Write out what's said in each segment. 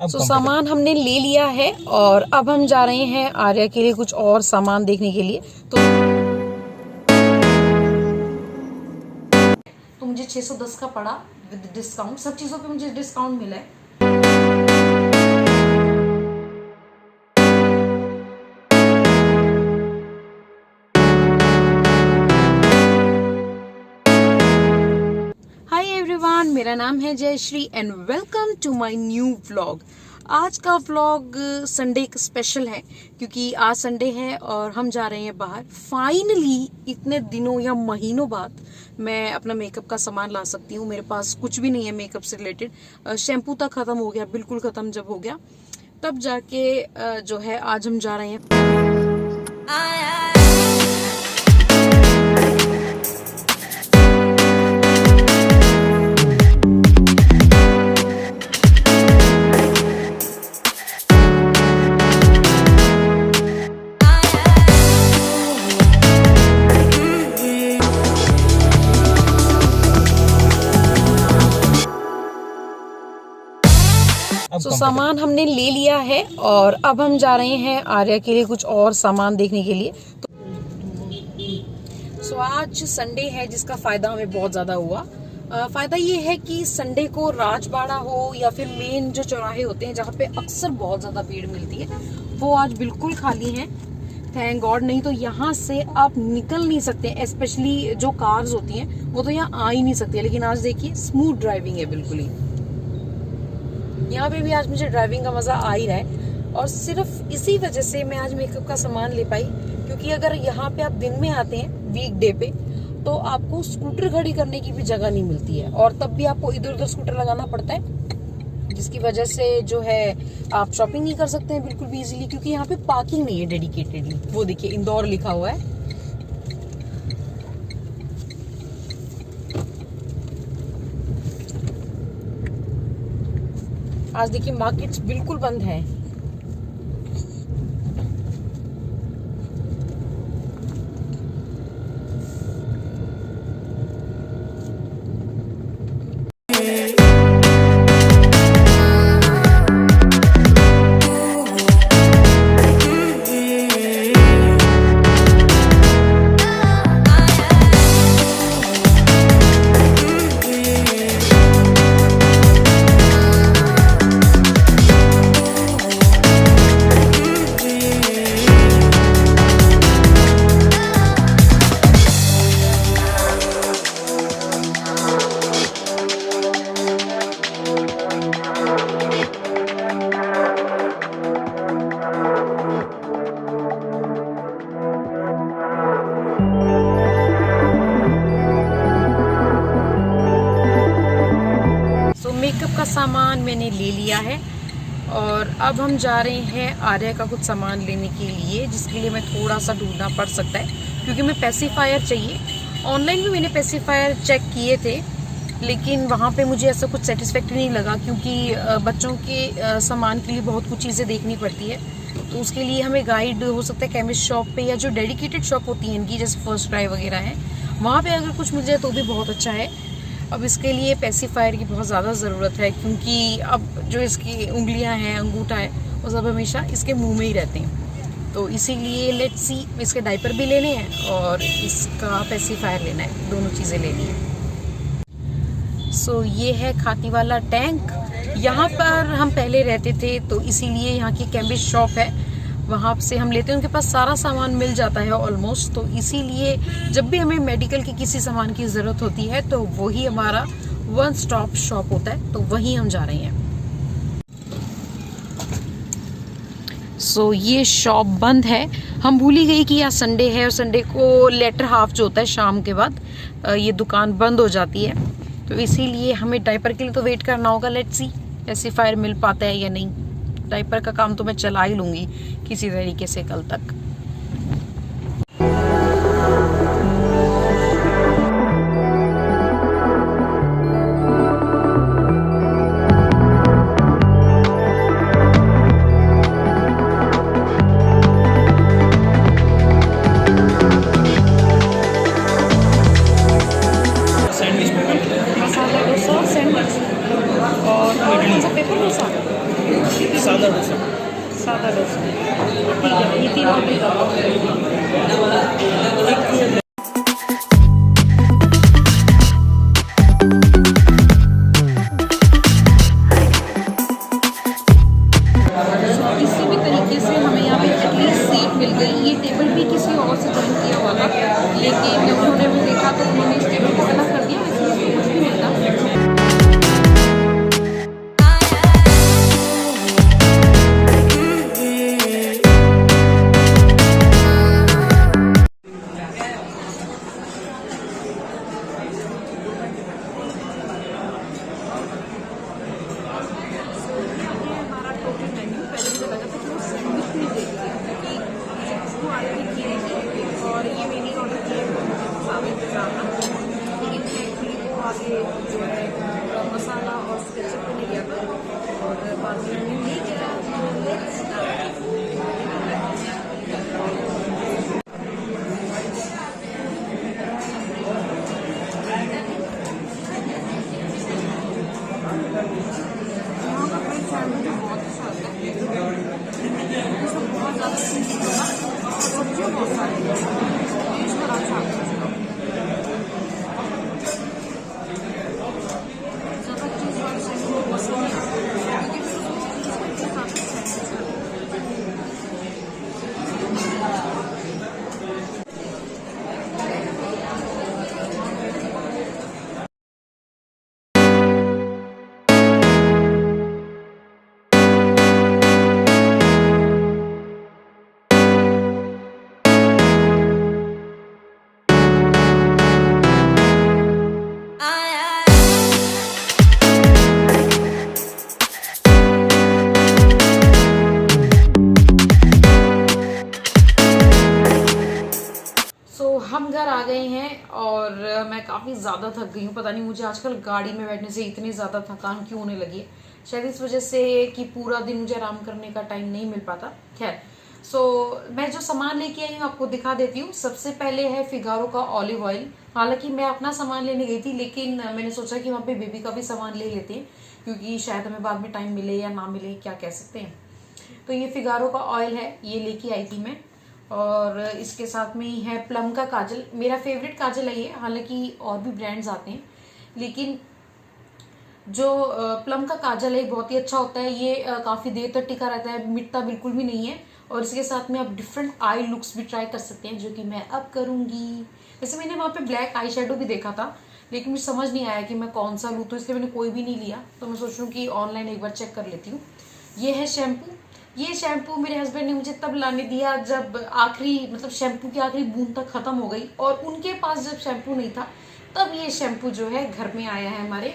सामान हमने ले लिया है और अब हम जा रहे हैं आर्या के लिए कुछ और सामान देखने के लिए। तो मुझे 610 का पड़ा विद डिस्काउंट, सब चीज़ों पे मुझे डिस्काउंट मिला है। हाय एवरीवन, मेरा नाम है Jayashree and welcome to my new vlog. आज का व्लॉग संडे स्पेशल है क्योंकि आज संडे है और हम जा रहे हैं बाहर। फाइनली इतने दिनों या महीनों बाद मैं अपना मेकअप का सामान ला सकती हूँ। मेरे पास कुछ भी नहीं है मेकअप से रिलेटेड। शैम्पू तक खत्म हो गया, बिल्कुल खत्म जब हो गया तब जाके जो है आज हम जा रहे हैं। सामान हमने ले लिया है और अब हम जा रहे हैं आर्या के लिए कुछ और सामान देखने के लिए। तो आज संडे है जिसका फायदा हमें बहुत ज्यादा हुआ। फायदा ये है कि संडे को राजबाड़ा हो या फिर मेन जो चौराहे होते हैं जहाँ पे अक्सर बहुत ज्यादा भीड़ मिलती है वो आज बिल्कुल खाली हैं, थैंक गॉड। नहीं तो यहाँ से आप निकल नहीं सकते, स्पेशली जो कार्स होती हैं वो तो यहाँ आ ही नहीं सकती। लेकिन आज देखिए स्मूथ ड्राइविंग है बिल्कुल ही। यहाँ पे भी आज मुझे ड्राइविंग का मजा आ ही रहा है और सिर्फ इसी वजह से मैं आज मेकअप का सामान ले पाई, क्योंकि अगर यहाँ पे आप दिन में आते हैं वीकडे पे तो आपको स्कूटर खड़ी करने की भी जगह नहीं मिलती है और तब भी आपको इधर उधर स्कूटर लगाना पड़ता है, जिसकी वजह से जो है आप शॉपिंग नहीं कर सकते हैं बिल्कुल भी इजीली, क्योंकि यहाँ पे पार्किंग नहीं है डेडिकेटेडली। वो देखिए इंदौर लिखा हुआ है। आज देखिए मार्केट्स बिल्कुल बंद है। मेकअप का सामान मैंने ले लिया है और अब हम जा रहे हैं आर्या का कुछ सामान लेने के लिए, जिसके लिए मैं थोड़ा सा ढूंढना पड़ सकता है क्योंकि मैं पेसिफायर चाहिए। ऑनलाइन भी मैंने पेसिफायर चेक किए थे लेकिन वहाँ पे मुझे ऐसा कुछ सेटिस्फैक्ट्री नहीं लगा, क्योंकि बच्चों के सामान के लिए बहुत कुछ चीज़ें देखनी पड़ती है। तो उसके लिए हमें गाइड हो सकता है केमिस्ट शॉप पे या जो डेडिकेटेड शॉप होती है इनकी, जैसे फर्स्ट क्राई वगैरह है, वहाँ पे अगर कुछ मिल जाए तो भी बहुत अच्छा है। अब इसके लिए पेसिफायर की बहुत ज़्यादा ज़रूरत है क्योंकि अब जो इसकी उंगलियां हैं, अंगूठा है, वो सब हमेशा इसके मुंह में ही रहते हैं। तो इसीलिए लेट्स सी, इसके डायपर भी लेने हैं और इसका पेसिफायर लेना है, दोनों चीज़ें लेनी है। सो ये है खाती वाला टैंक। यहाँ पर हम पहले रहते थे तो इसीलिए यहाँ की केमिस्ट शॉप है, वहाँ से हम लेते हैं। उनके पास सारा सामान मिल जाता है ऑलमोस्ट, तो इसीलिए जब भी हमें मेडिकल की किसी सामान की ज़रूरत होती है तो वही हमारा वन स्टॉप शॉप होता है, तो वहीं हम जा रहे हैं। सो ये शॉप बंद है। हम भूल ही गई कि आज संडे है और संडे को लेटर हाफ जो होता है शाम के बाद ये दुकान बंद हो जाती है, तो इसीलिए हमें डायपर के लिए तो वेट करना होगा। लेट्स सी पेसिफायर मिल पाता है या नहीं। डायपर का काम तो मैं चला ही लूँगी किसी तरीके से कल तक। मसाला डोसा, सैंडविच और पेपर डोसा। सादा डोसा। सादा डोसा, ठीक है, ये 3 ऑर्डर करो। किसी भी तरीके से हमें यहाँ पे एटलीस्ट सीट मिल गई। ये टेबल भी किसी और से ज्वाइन किया हुआ था, लेकिन उन्होंने भी देखा तो उन्होंने इस टेबल को अलग कर दिया, इसलिए कुछ भी मिलता। और ये मैंने ऑर्डर किया साबित ज़्यादा, लेकिन एक्चुअली वो आगे जो है मसाला और स्केचअप को नहीं गया था और बाद में मैंने नहीं किया। यहाँ का फ्रेंच सैंडविच बहुत अच्छा होता है, इसमें बहुत ज़्यादा चीज़ होगा और सब्जियाँ बहुत सारी टेस्ट बड़ा अच्छा आता है। ज़्यादा चीज़ वाली सैंडविच को पसंद नहीं आता, क्योंकि इसमें इतने ज़्यादा सैंडविच है। हम घर आ गए हैं और मैं काफ़ी ज़्यादा थक गई हूँ। पता नहीं मुझे आजकल गाड़ी में बैठने से इतनी ज़्यादा थकान क्यों होने लगी है, शायद इस वजह से कि पूरा दिन मुझे आराम करने का टाइम नहीं मिल पाता। खैर, मैं जो सामान लेके आई हूँ आपको दिखा देती हूँ। सबसे पहले है फिगारो का ऑलिव ऑयल। हालांकि मैं अपना सामान लेने गई थी, लेकिन मैंने सोचा कि वहाँ पे बेबी का भी सामान ले लेते हैं, क्योंकि शायद हमें बाद में टाइम मिले या ना मिले, क्या कह सकते हैं। तो ये फिगारो का ऑयल है, ये लेके आई थी मैं। और इसके साथ में ही है प्लम का काजल, मेरा फेवरेट काजल है ये। हालांकि और भी ब्रांड्स आते हैं, लेकिन जो प्लम का काजल है बहुत ही अच्छा होता है। ये काफ़ी देर तक टिका रहता है, मिटता बिल्कुल भी नहीं है। और इसके साथ में आप डिफरेंट आई लुक्स भी ट्राई कर सकते हैं, जो कि मैं अब करूँगी। वैसे मैंने वहाँ पे ब्लैक आई शेडो भी देखा था, लेकिन मुझे समझ नहीं आया कि मैं कौन सा लूँ, तो इसलिए मैंने कोई भी नहीं लिया। तो मैं सोच रही हूँ कि ऑनलाइन एक बार चेक कर लेती हूँ। ये है शैम्पू। ये शैम्पू मेरे हस्बैंड ने मुझे तब लाने दिया जब आखिरी, मतलब शैम्पू की आखिरी बूंद तक खत्म हो गई, और उनके पास जब शैम्पू नहीं था तब ये शैम्पू जो है घर में आया है हमारे।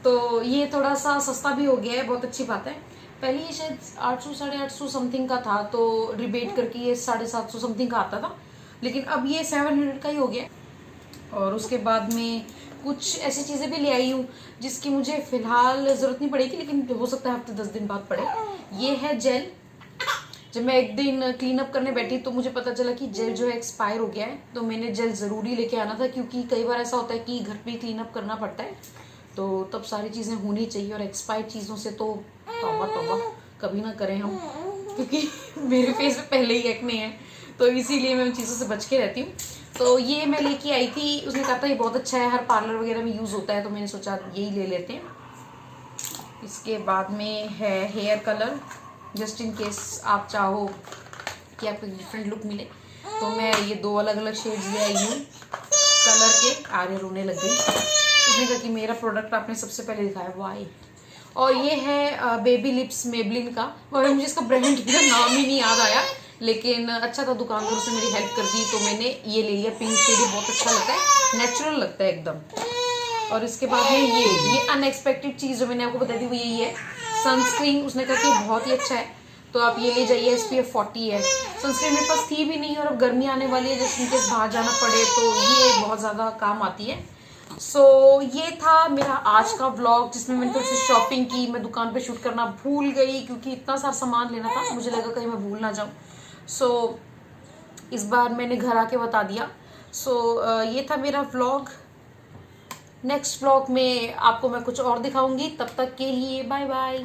तो ये थोड़ा सा सस्ता भी हो गया है, बहुत अच्छी बात है। पहले ये शायद 800 850 समथिंग का था, तो रिबेट करके ये 750 समथिंग का आता था, लेकिन अब ये 700 का ही हो गया। और उसके बाद में कुछ ऐसी चीज़ें भी ले आई हूँ जिसकी मुझे फ़िलहाल ज़रूरत नहीं पड़ेगी, लेकिन हो सकता है हफ्ते 10 दिन बाद पड़े। ये है जेल। जब मैं एक दिन क्लीन अप करने बैठी तो मुझे पता चला कि जेल जो है एक्सपायर हो गया है, तो मैंने जेल ज़रूरी लेके आना था, क्योंकि कई बार ऐसा होता है कि घर पे क्लीन अप करना पड़ता है, तो तब सारी चीज़ें होनी चाहिए। और एक्सपायर्ड चीज़ों से तो तौबा तौबा कभी ना करें हम, क्योंकि मेरे फेस पे पहले ही एक्ने है, तो इसीलिए मैं उन चीज़ों से बच के रहती हूँ। तो ये मैं लेके आई थी, उसने कहा था ये बहुत अच्छा है, हर पार्लर वगैरह में यूज़ होता है, तो मैंने सोचा यही ले लेते हैं। इसके बाद में है hair colour, just in case आप चाहो कि आपको डिफरेंट लुक मिले, तो मैं ये 2 अलग अलग शेड्स ले आई हूँ कलर के। आर्य रोने लग गई, उसने कहा कि मेरा प्रोडक्ट आपने सबसे पहले दिखाया, वाई। और ये है बेबी लिप्स मेबलिन का, और मुझे इसका ब्रांड का नाम ही नहीं याद आया, लेकिन अच्छा था, दुकानदार उसने मेरी हेल्प कर दी, तो मैंने ये ले लिया। पिंक शेड बहुत अच्छा लगता है, नेचुरल लगता है एकदम। और इसके बाद में ये अनएक्सपेक्टेड चीज़ जो मैंने आपको बता दी वो यही है, सनस्क्रीन। उसने कहा कि बहुत ही अच्छा है, तो आप ये ले जाइए, SPF 40 है। सनस्क्रीन मेरे पास थी भी नहीं, और अब गर्मी आने वाली है, जैसे इनके बाहर जाना पड़े तो ये बहुत ज़्यादा काम आती है। ये था मेरा आज का व्लॉग, जिसमें मैंने थोड़ी सी शॉपिंग की। मैं दुकान पे शूट करना भूल गई, क्योंकि इतना सारा सामान लेना था, मुझे लगा कहीं मैं भूल ना जाऊँ। इस बार मैंने घर आके बता दिया। ये था मेरा व्लॉग। नेक्स्ट व्लॉग में आपको मैं कुछ और दिखाऊंगी, तब तक के लिए बाय बाय।